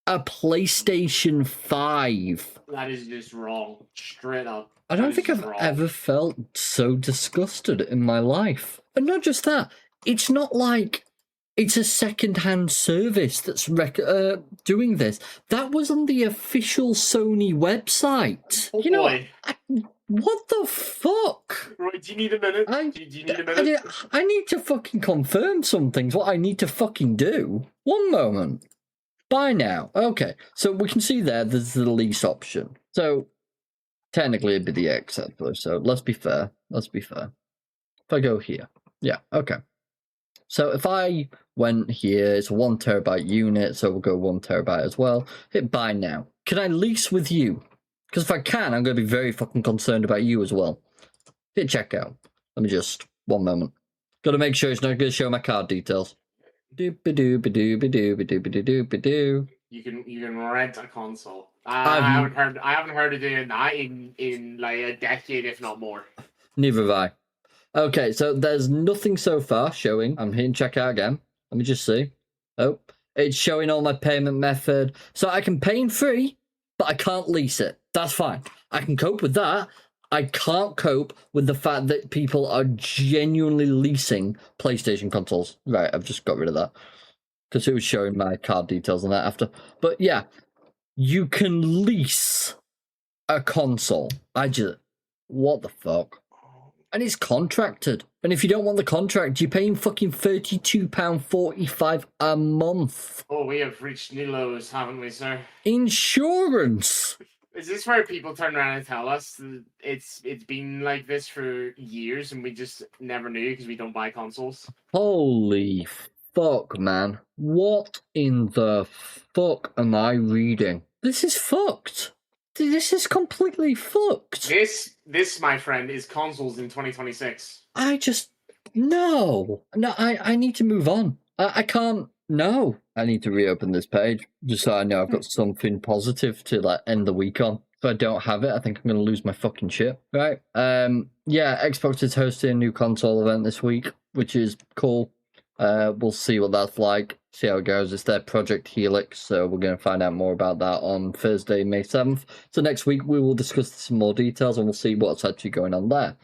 Speaker 1: a PlayStation 5.
Speaker 2: that is just wrong. Straight up.
Speaker 1: I don't think I've ever felt so disgusted in my life. And not just that, it's not like it's a second-hand service that's doing this. That was on the official Sony website.
Speaker 2: Oh,
Speaker 1: you know,
Speaker 2: boy.
Speaker 1: what the fuck?
Speaker 2: Roy, do you need a minute? Do you need a minute?
Speaker 1: I need to fucking confirm some things. What I need to fucking do. One moment. Buy now. Okay, so we can see there's the lease option. So technically it'd be the X, so let's be fair. If I go here. Yeah, okay. So if I went here, it's a 1 terabyte unit, so we'll go 1 terabyte as well. Hit buy now. Can I lease with you? Because if I can, I'm going to be very fucking concerned about you as well. Hit checkout. Let me just, one moment. Got to make sure it's not going to show my card details.
Speaker 2: You can rent a console. I haven't heard of doing that in like a decade, if not more.
Speaker 1: Neither have I. Okay, so there's nothing so far showing. I'm hitting checkout again. Let me just see. Oh, it's showing all my payment method. So I can pay in free, but I can't lease it. That's fine. I can cope with that. I can't cope with the fact that people are genuinely leasing PlayStation consoles. Right, I've just got rid of that. Because it was showing my card details on that after. But yeah, you can lease a console. What the fuck? And it's contracted. And if you don't want the contract, you're paying fucking £32.45 a month.
Speaker 2: Oh, we have reached new lows, haven't we, sir?
Speaker 1: Insurance.
Speaker 2: Is this where people turn around and tell us that it's been like this for years and we just never knew because we don't buy consoles?
Speaker 1: Holy fuck, man. What in the fuck am I reading? This is fucked. This is completely fucked.
Speaker 2: This, my friend, is consoles in 2026.
Speaker 1: No, I need to move on. I can't, no. I need to reopen this page, just so I know I've got something positive to like end the week on. If I don't have it, I think I'm going to lose my fucking shit. Right? Yeah, Xbox is hosting a new console event this week, which is cool. We'll see what that's like, see how it goes. It's their Project Helix, so we're going to find out more about that on Thursday, May 7th. So next week we will discuss some more details and we'll see what's actually going on there.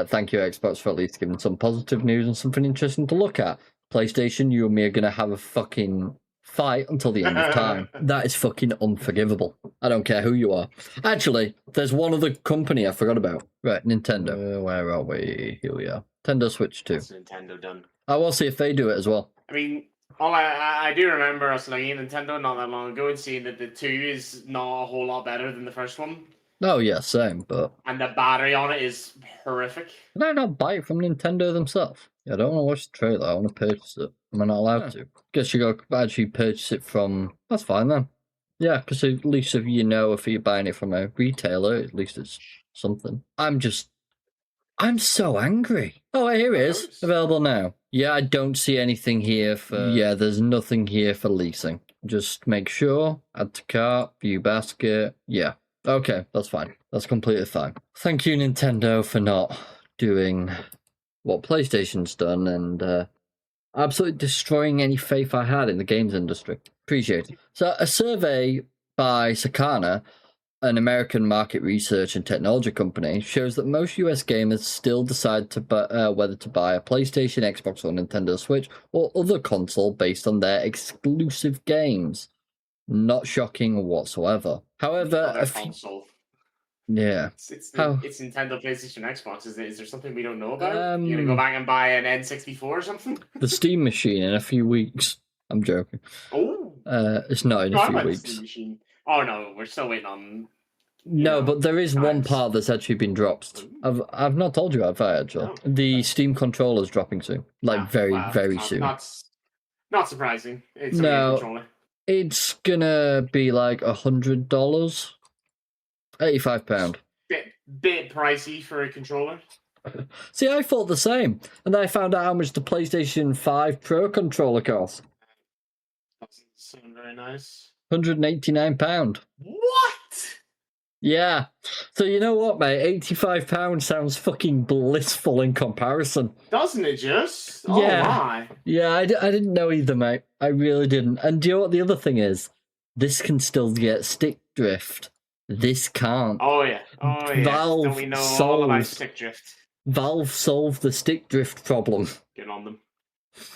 Speaker 1: Thank you, Xbox, for at least giving some positive news and something interesting to look at. PlayStation, you and me are going to have a fucking fight until the end of time. That is fucking unforgivable. I don't care who you are. Actually, there's one other company I forgot about. Right, Nintendo. Where are we? Here we are. Nintendo Switch 2.
Speaker 2: What's Nintendo done?
Speaker 1: I will see if they do it as well.
Speaker 2: I mean, I do remember us looking at Nintendo not that long ago and seeing that the 2 is not a whole lot better than the first one.
Speaker 1: Oh, yeah, same, but...
Speaker 2: And the battery on it is horrific.
Speaker 1: Can I not buy it from Nintendo themselves? Yeah, I don't want to watch the trailer, I want to purchase it. Am I not allowed to? Guess you got to actually purchase it from... That's fine then. Yeah, because at least if you know if you're buying it from a retailer, at least it's something. I'm so angry. Oh, here it is. Available now. Yeah, I don't see anything here for... Yeah, there's nothing here for leasing. Just make sure. Add to cart. View basket. Yeah. Okay, that's fine. That's completely fine. Thank you, Nintendo, for not doing what PlayStation's done and absolutely destroying any faith I had in the games industry. Appreciate it. So, a survey by Sakana, an American market research and technology company, shows that most US gamers still decide to whether to buy a PlayStation, Xbox, or Nintendo Switch or other console based on their exclusive games. Not shocking whatsoever. However,
Speaker 2: console.
Speaker 1: Yeah.
Speaker 2: It's Nintendo, PlayStation, Xbox. Is there something we don't know about? You gonna go back and buy an N64 or something?
Speaker 1: The Steam machine in a few weeks. I'm joking.
Speaker 2: Oh.
Speaker 1: It's not in a few weeks.
Speaker 2: Steam machine. Oh no, we're still waiting on.
Speaker 1: No, but there is one part that's actually been dropped. I've not told you, have I? Actually, the Steam controller's dropping soon. Like very soon.
Speaker 2: Not surprising. It's a controller.
Speaker 1: It's gonna be like $100 £85.
Speaker 2: Bit pricey for a controller.
Speaker 1: See, I thought the same, and then I found out how much the PlayStation 5 Pro controller costs.
Speaker 2: Doesn't sound very nice.
Speaker 1: £189.
Speaker 2: What?
Speaker 1: Yeah. So you know what, mate? £85 sounds fucking blissful in comparison.
Speaker 2: Doesn't it just?
Speaker 1: Yeah.
Speaker 2: Oh my.
Speaker 1: Yeah, I didn't know either, mate. I really didn't. And do you know what the other thing is? This can still get stick drift. This can't.
Speaker 2: Oh yeah. Oh yeah.
Speaker 1: Valve
Speaker 2: Don't we know all
Speaker 1: solved.
Speaker 2: about stick drift?
Speaker 1: Valve solved the stick drift problem.
Speaker 2: Get on them.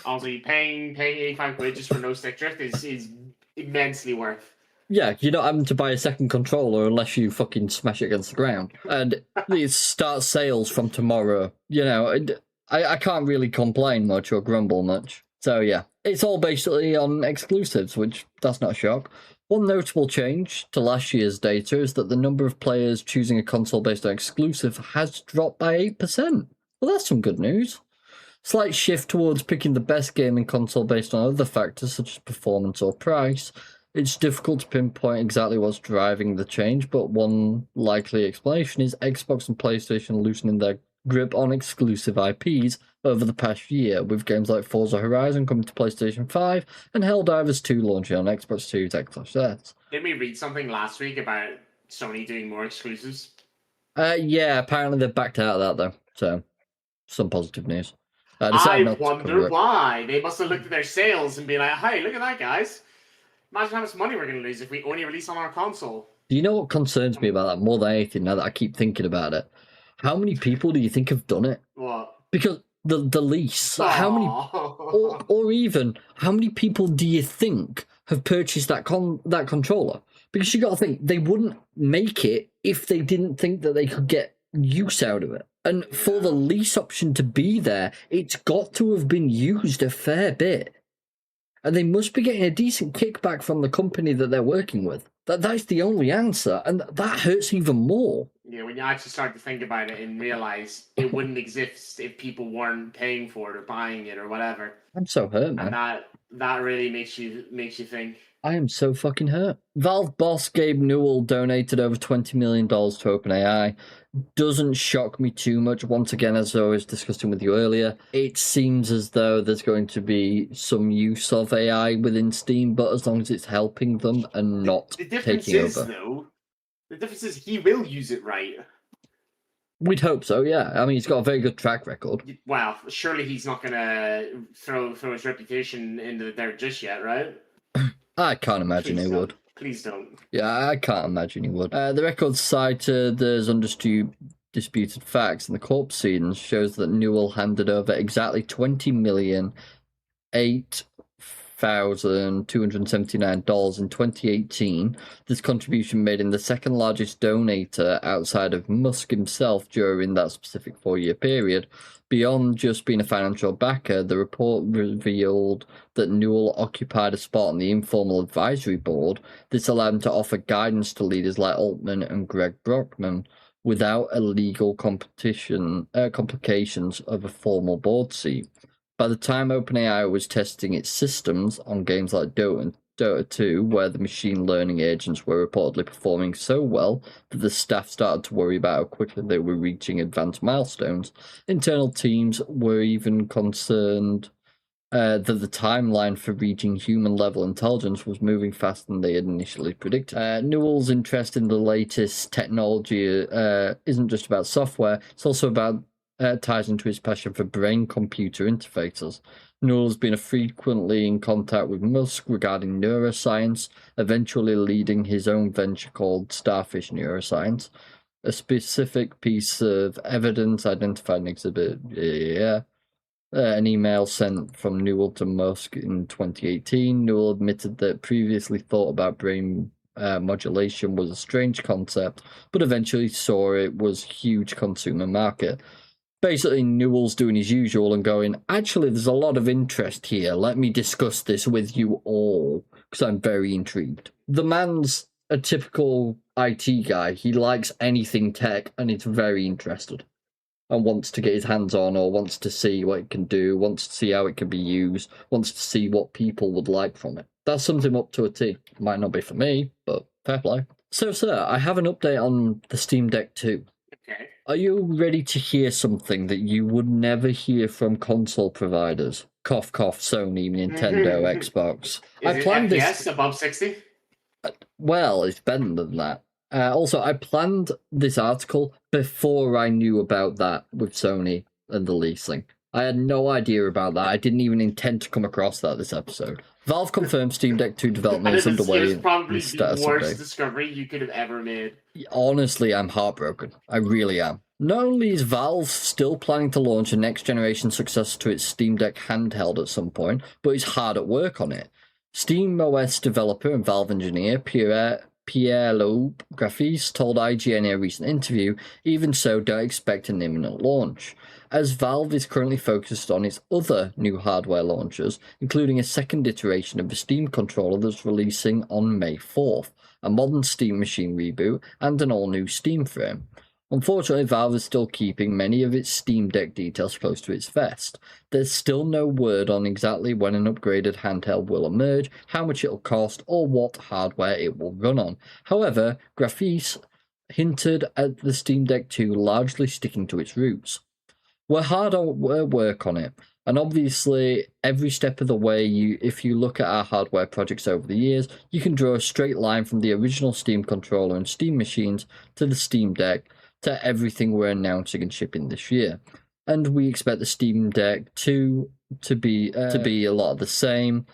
Speaker 2: Honestly, paying £85 just for no stick drift is immensely worth.
Speaker 1: Yeah, you're not having to buy a second controller unless you fucking smash it against the ground. And it starts sales from tomorrow. You know, I can't really complain much or grumble much. So yeah, it's all basically on exclusives, which that's not a shock. One notable change to last year's data is that the number of players choosing a console based on exclusive has dropped by 8%. Well, that's some good news. Slight shift towards picking the best gaming console based on other factors such as performance or price. It's difficult to pinpoint exactly what's driving the change, but one likely explanation is Xbox and PlayStation loosening their grip on exclusive IPs over the past year, with games like Forza Horizon coming to PlayStation 5 and Helldivers 2 launching on Xbox Series X / S.
Speaker 2: Did we read something last week about Sony doing more exclusives?
Speaker 1: Yeah, apparently they've backed out of that though, so some positive news.
Speaker 2: I wonder why. They must have looked at their sales and be like, hey, look at that, guys. Imagine how much money we're going to lose if we only release on our console.
Speaker 1: Do you know what concerns me about that more than anything now that I keep thinking about it? How many people do you think have done it?
Speaker 2: What?
Speaker 1: Because the lease, how many, or even how many people do you think have purchased that controller? Because you got to think they wouldn't make it if they didn't think that they could get use out of it. And for the lease option to be there, it's got to have been used a fair bit. And they must be getting a decent kickback from the company that they're working with. That's the only answer, and that hurts even more.
Speaker 2: Yeah, when you actually start to think about it and realize it wouldn't exist if people weren't paying for it or buying it or whatever.
Speaker 1: I'm so hurt, man.
Speaker 2: And that really makes you think.
Speaker 1: I am so fucking hurt. Valve boss Gabe Newell donated over $20 million to OpenAI. Doesn't shock me too much. Once again, as I was discussing with you earlier, it seems as though there's going to be some use of AI within Steam, but as long as it's helping them and not taking over.
Speaker 2: The difference is he will use it right.
Speaker 1: We'd hope so, yeah. I mean, he's got a very good track record.
Speaker 2: Well, surely he's not going to throw his reputation into the dirt just yet, right?
Speaker 1: I can't imagine he would.
Speaker 2: Please don't.
Speaker 1: Yeah, I can't imagine he would. The records cited there's undisputed facts, and the court proceedings shows that Newell handed over exactly $20,008,279 in 2018. This contribution made him the second largest donator outside of Musk himself during that specific 4-year period. Beyond just being a financial backer, the report revealed that Newell occupied a spot on the informal advisory board. This allowed him to offer guidance to leaders like Altman and Greg Brockman without illegal complications of a formal board seat. By the time OpenAI was testing its systems on games like Dota 2, where the machine learning agents were reportedly performing so well that the staff started to worry about how quickly they were reaching advanced milestones, internal teams were even concerned that the timeline for reaching human-level intelligence was moving faster than they had initially predicted. Newell's interest in the latest technology isn't just about software, it's also about ties into his passion for brain-computer interfaces. Newell's been frequently in contact with Musk regarding neuroscience, eventually leading his own venture called Starfish Neuroscience. A specific piece of evidence identified an exhibit, an email sent from Newell to Musk in 2018. Newell admitted that previously thought about brain modulation was a strange concept, but eventually saw it was a huge consumer market. Basically, Newell's doing his usual and going, actually, there's a lot of interest here. Let me discuss this with you all, because I'm very intrigued. The man's a typical IT guy. He likes anything tech, and he's very interested. And wants to get his hands on, or wants to see what it can do, wants to see how it can be used, wants to see what people would like from it. That sums him up to a T. Might not be for me, but fair play. So, sir, I have an update on the Steam Deck 2.
Speaker 2: Okay.
Speaker 1: Are you ready to hear something that you would never hear from console providers? Cough, cough, Sony, Nintendo, Xbox.
Speaker 2: Is it FPS above 60?
Speaker 1: Well, it's better than that. Also, I planned this article before I knew about that with Sony and the leasing. I had no idea about that. I didn't even intend to come across that this episode. Valve confirmed Steam Deck 2 development is underway.
Speaker 2: It was probably
Speaker 1: in status
Speaker 2: the worst
Speaker 1: update.
Speaker 2: discovery you could have ever made.
Speaker 1: Honestly, I'm heartbroken. I really am. Not only is Valve still planning to launch a next-generation successor to its Steam Deck handheld at some point, but it's hard at work on it. SteamOS developer and Valve engineer Pierre-Loup Graphice told IGN in a recent interview, even so, don't expect an imminent launch, as Valve is currently focused on its other new hardware launches, including a second iteration of the Steam controller that's releasing on May 4th, a modern Steam Machine reboot, and an all-new Steam frame. Unfortunately, Valve is still keeping many of its Steam Deck details close to its vest. There's still no word on exactly when an upgraded handheld will emerge, how much it'll cost, or what hardware it will run on. However, Graphice hinted at the Steam Deck 2 largely sticking to its roots. We're hard at work on it, and obviously every step of the way, if you look at our hardware projects over the years, you can draw a straight line from the original Steam controller and Steam machines to the Steam Deck, to everything we're announcing and shipping this year. And we expect the Steam Deck 2 to be a lot of the same,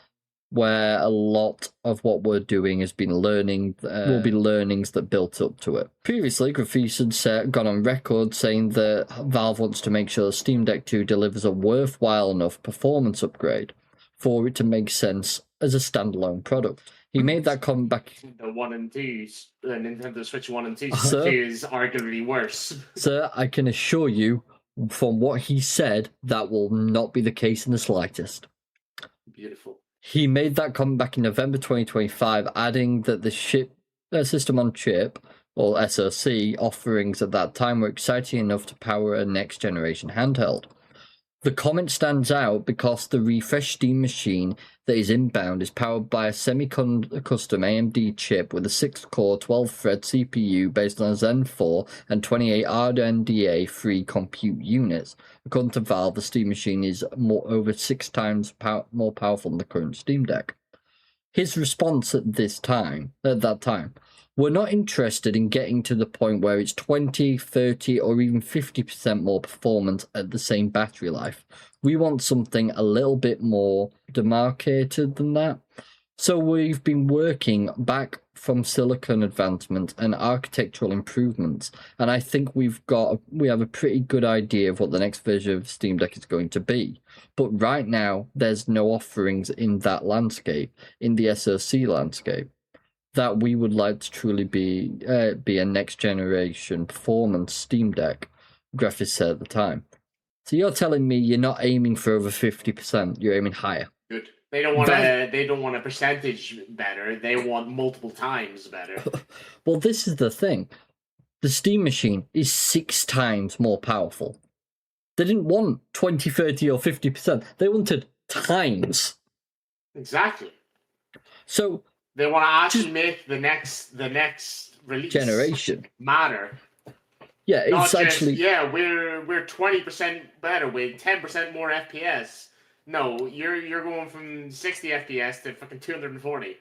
Speaker 1: where a lot of what we're doing has been will be learnings that built up to it. Previously, Graphice had gone on record saying that Valve wants to make sure the Steam Deck 2 delivers a worthwhile enough performance upgrade for it to make sense as a standalone product. He made that comment back.
Speaker 2: The 1 and 2s, the Nintendo Switch 1 and 2
Speaker 1: Sir,
Speaker 2: is arguably worse.
Speaker 1: Sir, I can assure you, from what he said, that will not be the case in the slightest.
Speaker 2: Beautiful.
Speaker 1: He made that comment back in November 2025, adding that the system on chip, or SoC, offerings at that time were exciting enough to power a next generation handheld. The comment stands out because the refreshed Steam machine that is inbound is powered by a semi-custom AMD chip with a 6-core, 12-thread CPU based on a Zen 4 and 28 RDNA-free compute units. According to Valve, the Steam machine is over 6 times more powerful than the current Steam Deck. His response at that time, we're not interested in getting to the point where it's 20, 30, or even 50% more performance at the same battery life. We want something a little bit more demarcated than that. So we've been working back from silicon advancement and architectural improvements, and I think we have a pretty good idea of what the next version of Steam Deck is going to be. But right now, there's no offerings in that landscape, in the SoC landscape, that we would like to truly be a next generation performance Steam Deck, Graphice said at the time. So you're telling me you're not aiming for over 50%, you're aiming higher.
Speaker 2: Good. They don't want a percentage better, they want multiple times better.
Speaker 1: Well, this is the thing. The Steam machine is 6 times more powerful. They didn't want 20, 30, or 50%. They wanted times.
Speaker 2: Exactly.
Speaker 1: So
Speaker 2: they want to actually make the next release
Speaker 1: generation
Speaker 2: matter.
Speaker 1: Yeah, it's actually
Speaker 2: we're 20% better with 10% more FPS. No, you're going from 60 FPS to fucking 240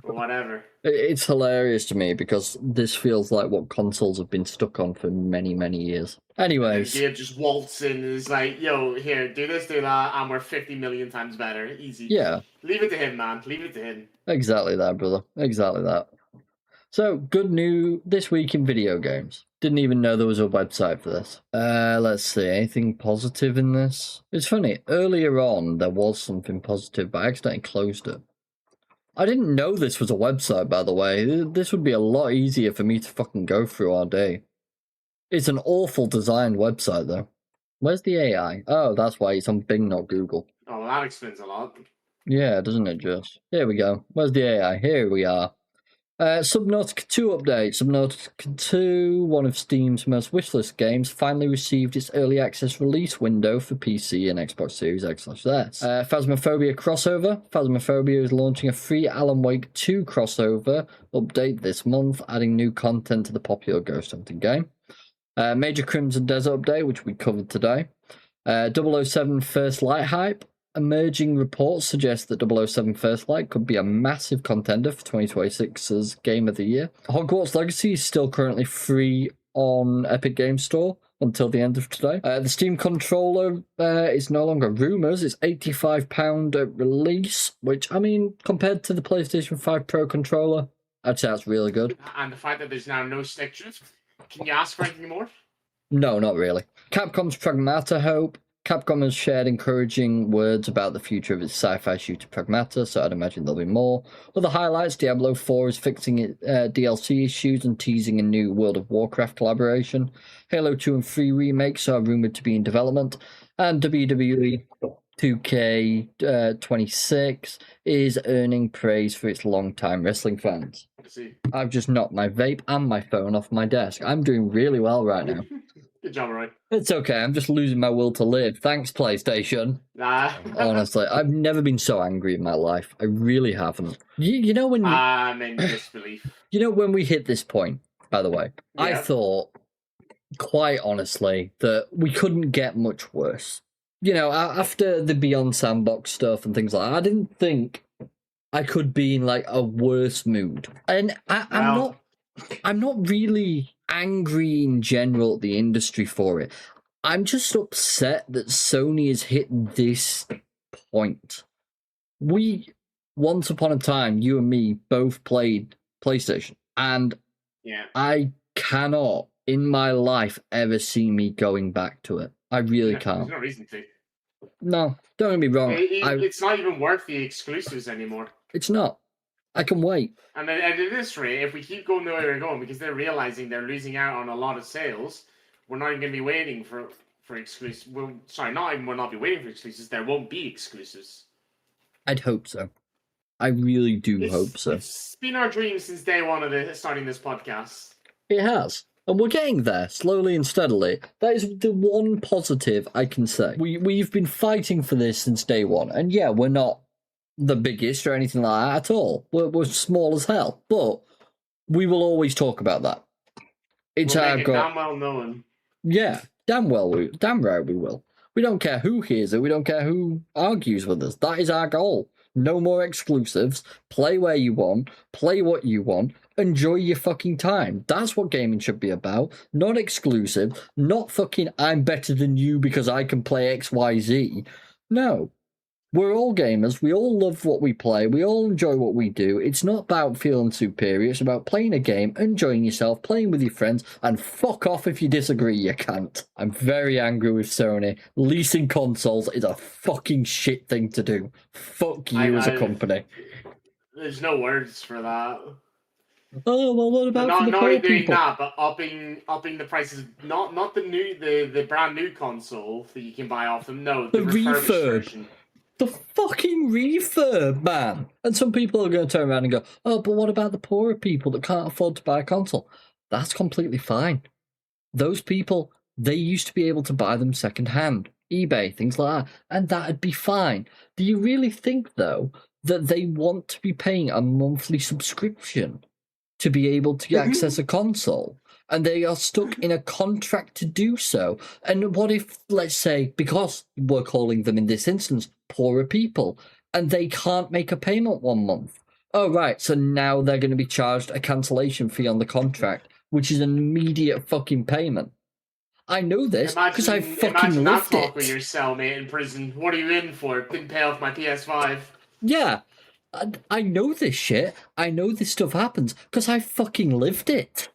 Speaker 2: or whatever.
Speaker 1: It's hilarious to me because this feels like what consoles have been stuck on for many, many years. Anyways,
Speaker 2: Gabe just waltz in and is like, "Yo, here, do this, do that, and we're 50 million times better. Easy."
Speaker 1: Yeah.
Speaker 2: Leave it to him, man. Leave it to him.
Speaker 1: Exactly that, brother. Exactly that. So, good news this week in video games. Didn't even know there was a website for this. Let's see, anything positive in this? It's funny, earlier on there was something positive, but I accidentally closed it. I didn't know this was a website, by the way. This would be a lot easier for me to fucking go through all day. It's an awful designed website, though. Where's the AI? Oh, that's why it's on Bing, not Google.
Speaker 2: Oh, well, that explains a lot.
Speaker 1: Yeah, doesn't it just? Here we go. Where's the AI? Here we are. Subnautica 2 update. Subnautica 2, one of Steam's most wishlist games, finally received its early access release window for PC and Xbox Series X/S. Phasmophobia crossover. Phasmophobia is launching a free Alan Wake 2 crossover update this month, adding new content to the popular ghost hunting game. Major Crimson Desert update, which we covered today. 007 First Light hype. Emerging reports suggest that 007 First Light could be a massive contender for 2026's Game of the Year. Hogwarts Legacy is still currently free on Epic Games Store until the end of today. The Steam controller is no longer rumours. It's £85 at release, which, I mean, compared to the PlayStation 5 Pro controller, I'd say that's really good.
Speaker 2: And the fact that there's now no stick drift, can you ask for anything more?
Speaker 1: No, not really. Capcom's Pragmata hope. Capcom has shared encouraging words about the future of its sci-fi shooter Pragmata, so I'd imagine there'll be more. Other highlights, Diablo 4 is fixing DLC issues and teasing a new World of Warcraft collaboration. Halo 2 and 3 remakes are rumoured to be in development. And WWE 2K26 is earning praise for its long-time wrestling fans. I've just knocked my vape and my phone off my desk. I'm doing really well right now.
Speaker 2: Good job, Roy.
Speaker 1: It's okay, I'm just losing my will to live. Thanks, PlayStation.
Speaker 2: Nah.
Speaker 1: Honestly, I've never been so angry in my life. I really haven't. You know when...
Speaker 2: I'm in disbelief.
Speaker 1: You know when we hit this point, by the way,
Speaker 2: Yeah.
Speaker 1: I thought, quite honestly, that we couldn't get much worse. You know, after the Beyond Sandbox stuff and things like that, I didn't think I could be in, like, a worse mood. And I'm not really angry in general at the industry for it. I'm just upset that Sony has hit this point. We, once upon a time, you and me both played PlayStation, and I cannot in my life ever see me going back to it. I really can't.
Speaker 2: There's no reason to.
Speaker 1: No, don't get me wrong.
Speaker 2: It's not even worth the exclusives anymore.
Speaker 1: It's not. I can wait.
Speaker 2: And at this rate, if we keep going the way we're going, because they're realizing they're losing out on a lot of sales, we're not even going to be waiting for exclusives. We'll not be waiting for exclusives. There won't be exclusives.
Speaker 1: I'd hope so. I really do hope so.
Speaker 2: It's been our dream since day one of starting this podcast.
Speaker 1: It has. And we're getting there, slowly and steadily. That is the one positive I can say. We've been fighting for this since day one. And yeah, we're not the biggest or anything like that at all. We're small as hell. But we will always talk about that. It's
Speaker 2: we'll
Speaker 1: our
Speaker 2: make it damn well known.
Speaker 1: Yeah, damn right we will. We don't care who hears it. We don't care who argues with us. That is our goal. No more exclusives. Play where you want. Play what you want. Enjoy your fucking time. That's what gaming should be about. Not exclusive. Not fucking I'm better than you because I can play XYZ. No. We're all gamers. We all love what we play. We all enjoy what we do. It's not about feeling superior. It's about playing a game, enjoying yourself, playing with your friends, and fuck off if you disagree, you can't. I'm very angry with Sony. Leasing consoles is a fucking shit thing to do. Fuck you as a company.
Speaker 2: There's no words for that.
Speaker 1: Oh, well, what about
Speaker 2: not
Speaker 1: the
Speaker 2: not
Speaker 1: poor
Speaker 2: doing
Speaker 1: people?
Speaker 2: that, but upping the prices. Not the brand new console that you can buy off them. No, the refurbished version.
Speaker 1: The fucking refurb, man. And some people are going to turn around and go, oh, but what about the poorer people that can't afford to buy a console? That's completely fine. Those people, they used to be able to buy them secondhand, eBay, things like that, and that'd be fine. Do you really think, though, that they want to be paying a monthly subscription to be able to access a console? And they are stuck in a contract to do so. And what if, let's say, because we're calling them in this instance poorer people, and they can't make a payment 1 month? Oh, right, so now they're going to be charged a cancellation fee on the contract, which is an immediate fucking payment. I know this because I fucking lived
Speaker 2: talk
Speaker 1: it.
Speaker 2: With your cellmate in prison. What are you in for? Didn't pay off my PS5.
Speaker 1: Yeah, I know this shit. I know this stuff happens because I fucking lived it.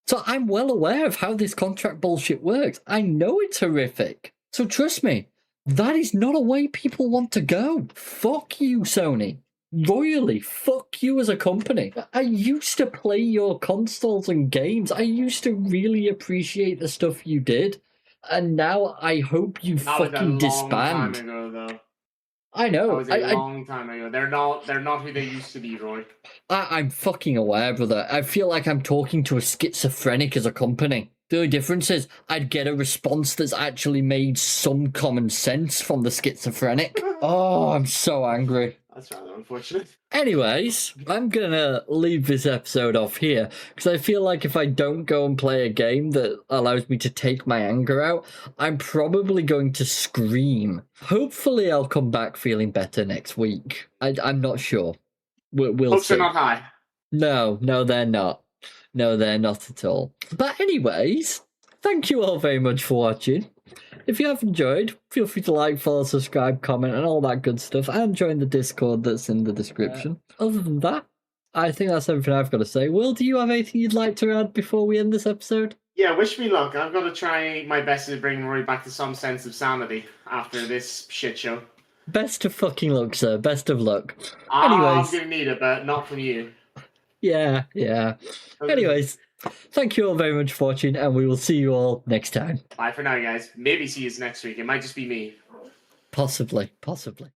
Speaker 1: So I'm well aware of how this contract bullshit works. I know it's horrific. So trust me, that is not a way people want to go. Fuck you, Sony. Royally, fuck you as a company. I used to play your consoles and games. I used to really appreciate the stuff you did. And now I hope you fucking disband.
Speaker 2: That was a long time ago, though.
Speaker 1: I know.
Speaker 2: That was a long time ago. They're not who they used to be, Roy.
Speaker 1: I'm fucking aware, brother. I feel like I'm talking to a schizophrenic as a company. The only difference is I'd get a response that's actually made some common sense from the schizophrenic. Oh, I'm so angry.
Speaker 2: That's rather unfortunate.
Speaker 1: Anyways, I'm gonna leave this episode off here because I feel like if I don't go and play a game that allows me to take my anger out, I'm probably going to scream. Hopefully, I'll come back feeling better next week. I'm not sure. We'll
Speaker 2: Hopes
Speaker 1: see.
Speaker 2: are not high.
Speaker 1: No, they're not. No, they're not at all. But anyways, thank you all very much for watching. If you have enjoyed, feel free to like, follow, subscribe, comment, and all that good stuff, and join the Discord that's in the description. Other than that, I think that's everything I've got to say. Will, do you have anything you'd like to add before we end this episode?
Speaker 2: Yeah, wish me luck. I've got to try my best to bring Roy back to some sense of sanity after this shit show.
Speaker 1: Best of fucking luck, sir. Best of luck.
Speaker 2: I'm
Speaker 1: Anyways,
Speaker 2: going to need it, but not from you.
Speaker 1: yeah. Anyways, thank you all very much for watching, and we will see you all next time.
Speaker 2: Bye for now, guys. Maybe see you next week. It might just be me.
Speaker 1: Possibly.